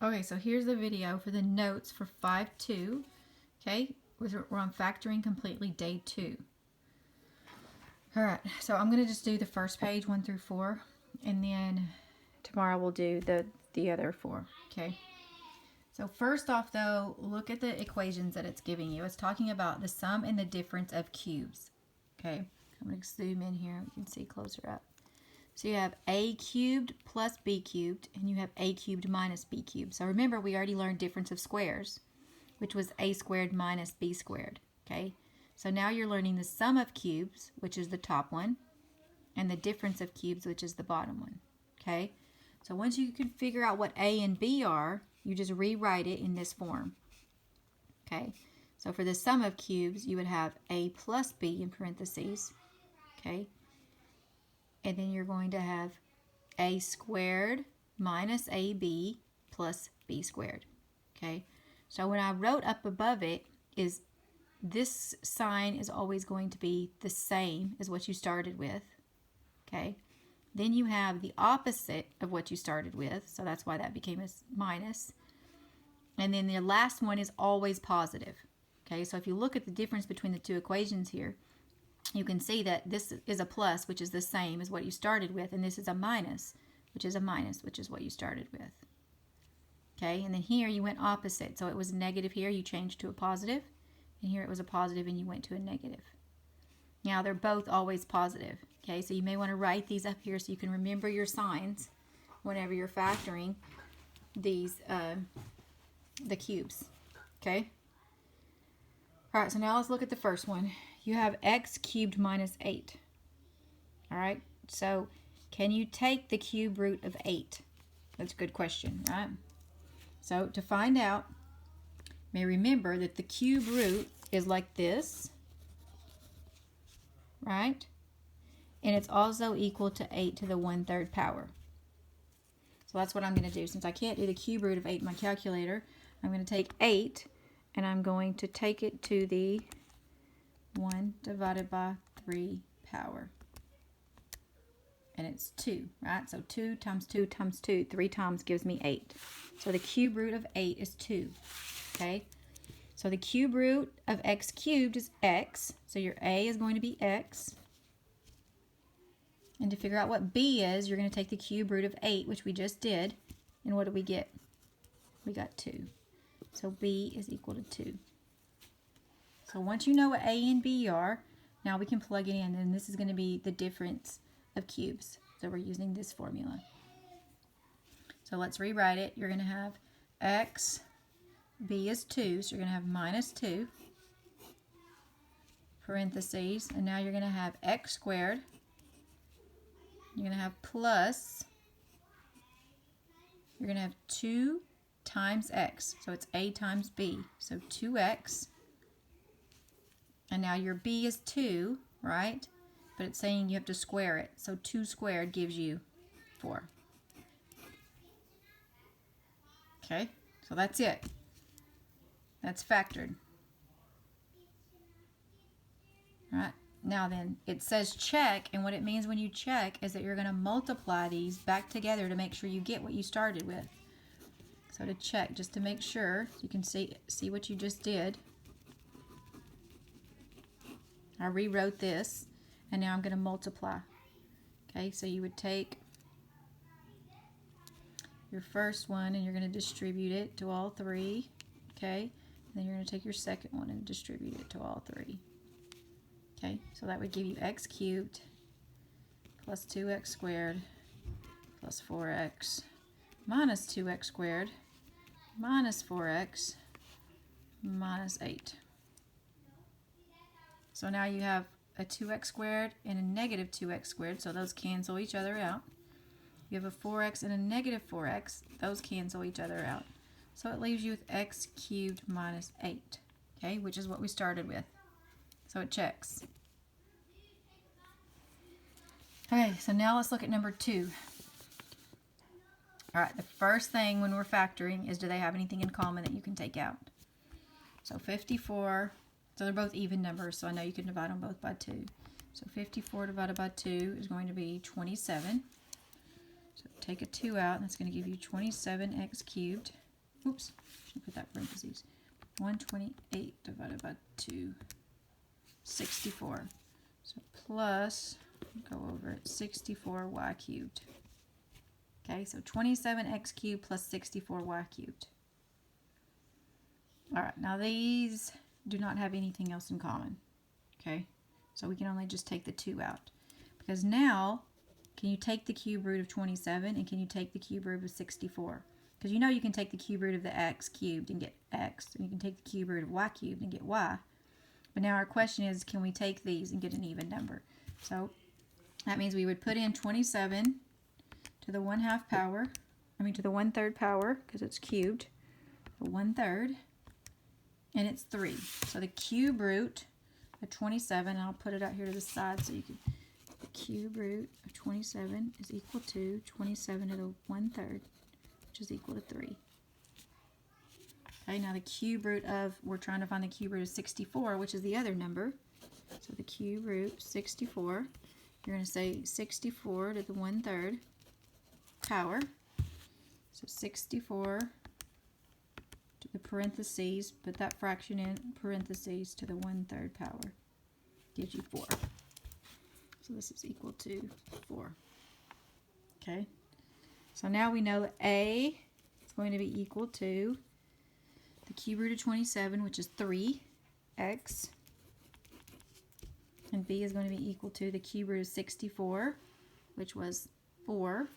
Okay, so here's the video for the notes for 5-2. Okay, we're on factoring completely day 2. All right, so I'm going to just do the first page 1 through 4, and then tomorrow we'll do the other 4. Okay. So first off, though, look at the equations that it's giving you. It's talking about the sum and the difference of cubes. Okay, I'm going to zoom in here. You can see closer up. So you have a cubed plus b cubed, and you have a cubed minus b cubed. So remember, we already learned difference of squares, which was a squared minus b squared. Okay, so now you're learning the sum of cubes, which is the top one, and the difference of cubes, which is the bottom one. Okay, so once you can figure out what a and b are, you just rewrite it in this form. Okay, so for the sum of cubes, you would have a plus b in parentheses. Okay, and then you're going to have a squared minus ab plus b squared. Okay, so when I wrote up above it, is this sign is always going to be the same as what you started with. Okay, then you have the opposite of what you started with, so that's why that became a minus. And then the last one is always positive. Okay, so if you look at the difference between the two equations here, you can see that this is a plus, which is the same as what you started with, and this is a minus, which is what you started with. Okay, and then here you went opposite. So it was negative here, you changed to a positive, and here it was a positive and you went to a negative. Now they're both always positive. Okay, so you may want to write these up here so you can remember your signs whenever you're factoring these the cubes. Okay. All right, so now let's look at the first one. You have x cubed minus 8. All right, so can you take the cube root of 8? That's a good question, right? So to find out, you may remember that the cube root is like this, right? And it's also equal to 8 to the 1/3 power. So that's what I'm going to do. Since I can't do the cube root of 8 in my calculator, I'm going to take 8 and I'm going to take it to the 1 divided by 3 power. And it's 2, right? So 2 times 2 times 2, 3 times gives me 8. So the cube root of 8 is 2, okay? So the cube root of x cubed is x. So your a is going to be x. And to figure out what b is, you're going to take the cube root of 8, which we just did. And what do we get? We got 2. So b is equal to 2. So once you know what a and b are, now we can plug it in. And this is going to be the difference of cubes. So we're using this formula. So let's rewrite it. You're going to have x, b is 2. So you're going to have minus 2, parentheses. And now you're going to have x squared. You're going to have plus, you're going to have 2 times x. So it's a times b. So 2x. And now your b is 2, right? But it's saying you have to square it. So 2 squared gives you 4. Okay, so that's it. That's factored. All right. Now then, it says check, and what it means when you check is that you're going to multiply these back together to make sure you get what you started with. So to check, just to make sure, you can see what you just did. I rewrote this, and now I'm going to multiply. Okay, so you would take your first one, and you're going to distribute it to all 3. Okay, and then you're going to take your second one and distribute it to all 3. Okay, so that would give you x cubed plus 2x squared plus 4x minus 2x squared minus 4x minus 8. So now you have a 2x squared and a negative 2x squared, so those cancel each other out. You have a 4x and a negative 4x, those cancel each other out. So it leaves you with x cubed minus 8, okay, which is what we started with. So it checks. Okay, so now let's look at number 2. All right, the first thing when we're factoring is, do they have anything in common that you can take out? So 54, so they're both even numbers, so I know you can divide them both by 2. So 54 divided by 2 is going to be 27. So take a 2 out, and that's going to give you 27x cubed oops, should put that in parentheses. 128 divided by 2, 64. So plus, go over it, 64y cubed. Okay, so 27x cubed plus 64y cubed. All right, now these do not have anything else in common. Okay, so we can only just take the 2 out. Because now, can you take the cube root of 27 and can you take the cube root of 64? Because you know you can take the cube root of the x cubed and get x, and you can take the cube root of y cubed and get y. But now our question is, can we take these and get an even number? So that means we would put in 27 to the 1/2 power, to the 1/3 power, because it's cubed, the 1/3, and it's 3. So the cube root of 27, and I'll put it out here to the side so you can, the cube root of 27 is equal to 27 to the 1/3, which is equal to 3. Okay, now the cube root of, we're trying to find the cube root of 64, which is the other number. So the cube root of 64, you're going to say 64 to the 1/3 power. So 64 to the parentheses, put that fraction in parentheses, to the 1/3 power. Gives you 4. So this is equal to 4. Okay. So now we know that A is going to be equal to the cube root of 27, which is 3x. And B is going to be equal to the cube root of 64, which was 4y.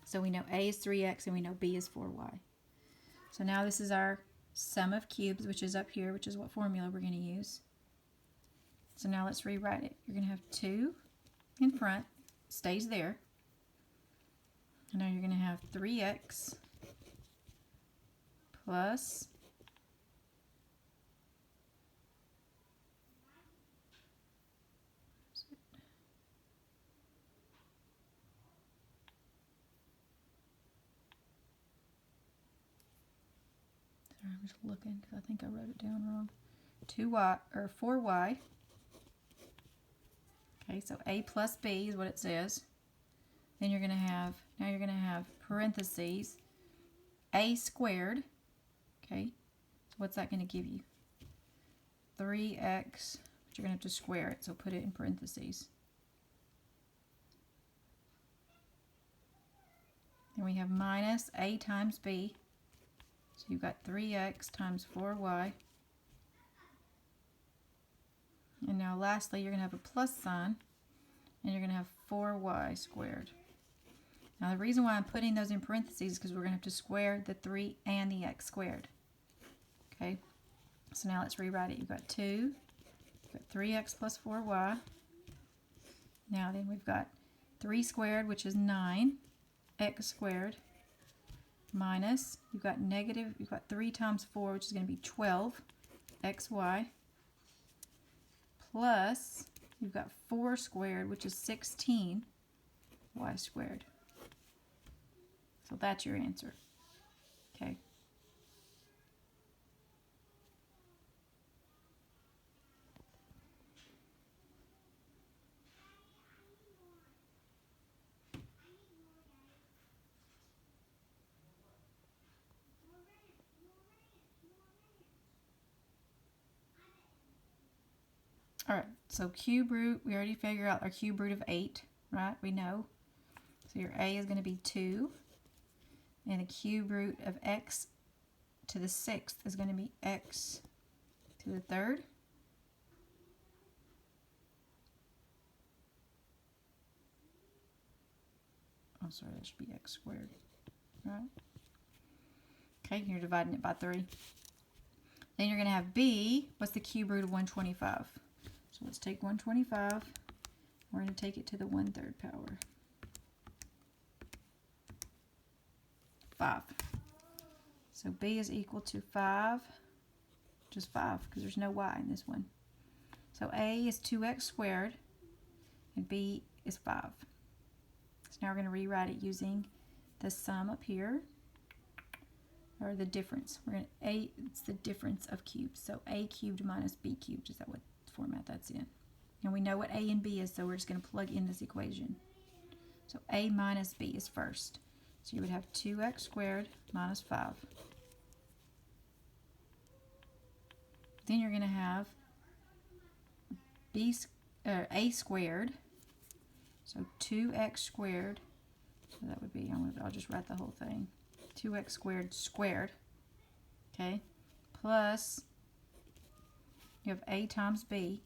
So we know A is 3x and we know B is 4y. So now this is our sum of cubes, which is up here, which is what formula we're going to use. So now let's rewrite it. You're going to have 2 in front, stays there. And now you're going to have 3x plus I'm just looking because I think I wrote it down wrong. 2y or 4y. Okay, so A plus B is what it says. Then you're going to have, now you're going to have parentheses, A squared. Okay, so what's that going to give you? 3x, but you're going to have to square it, so put it in parentheses. Then we have minus A times B. So you've got 3x times 4y. And now lastly, you're going to have a plus sign, and you're going to have 4y squared. Now the reason why I'm putting those in parentheses is because we're going to have to square the 3 and the x squared. Okay, so now let's rewrite it. You've got 2, you've got 3x plus 4y. Now then we've got 3 squared, which is 9, x squared, minus, you've got 3 times 4, which is going to be 12, xy, plus, you've got 4 squared, which is 16, y squared. So that's your answer. Okay. All right, so cube root, we already figured out our cube root of 8, right? We know. So your A is going to be 2. And the cube root of x to the 6th is going to be x to the 3rd. Oh, sorry, that should be x squared, right? Okay, you're dividing it by 3. Then you're going to have B. What's the cube root of 125? So let's take 125. We're going to take it to the 1/3 power. 5. So B is equal to 5, just 5, because there's no y in this one. So A is 2x squared, and B is 5. So now we're going to rewrite it using the sum up here, or the difference. We're going to it's the difference of cubes. So A cubed minus B cubed, is that what format that's in? And we know what A and B is, so we're just going to plug in this equation. So A minus B is first. So you would have 2x squared minus 5. Then you're going to have a squared. So 2x squared. So that would be, I'll just write the whole thing. 2x squared squared. Okay. Plus, you have a times b.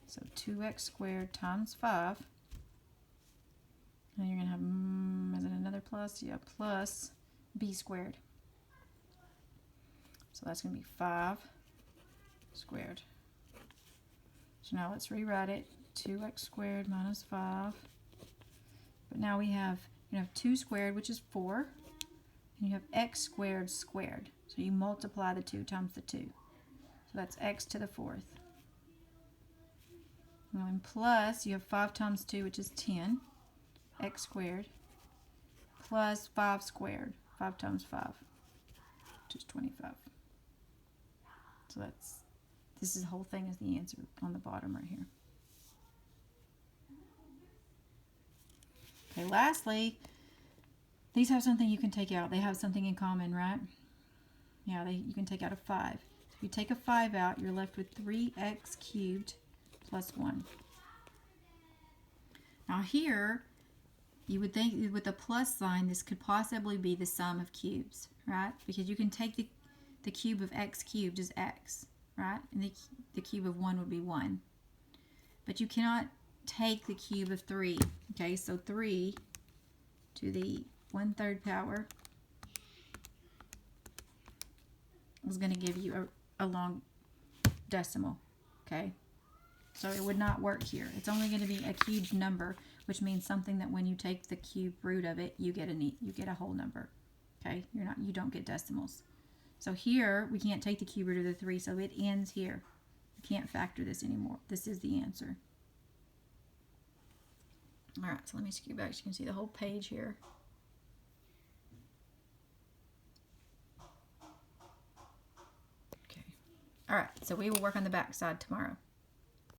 So 2x squared times 5. And you're going to have, is it another plus? Yeah, plus b squared. So that's going to be 5 squared. So now let's rewrite it. 2x squared minus 5. But now we have, 2 squared, which is 4. And you have x squared squared. So you multiply the 2 times the 2. So that's x to the 4th. And plus, you have 5 times 2, which is 10. X squared. Plus 5 squared. 5 times 5, which is 25. So this is the whole thing is the answer on the bottom right here. Okay, lastly, these have something you can take out. They have something in common, right? Yeah, you can take out a 5. If you take a 5 out, you're left with 3x cubed plus 1. Now here, you would think with a plus sign, this could possibly be the sum of cubes, right? Because you can take the cube of x cubed as x, right? And the cube of 1 would be 1. But you cannot take the cube of 3. Okay, so 3 to the 1/3 power is going to give you a long decimal, okay? So it would not work here. It's only going to be a cubed number, which means something that when you take the cube root of it, you get a whole number, okay? You don't get decimals. So here, we can't take the cube root of the 3, so it ends here. You can't factor this anymore. This is the answer. All right, so let me scoot back so you can see the whole page here. Okay. All right, so we will work on the back side tomorrow.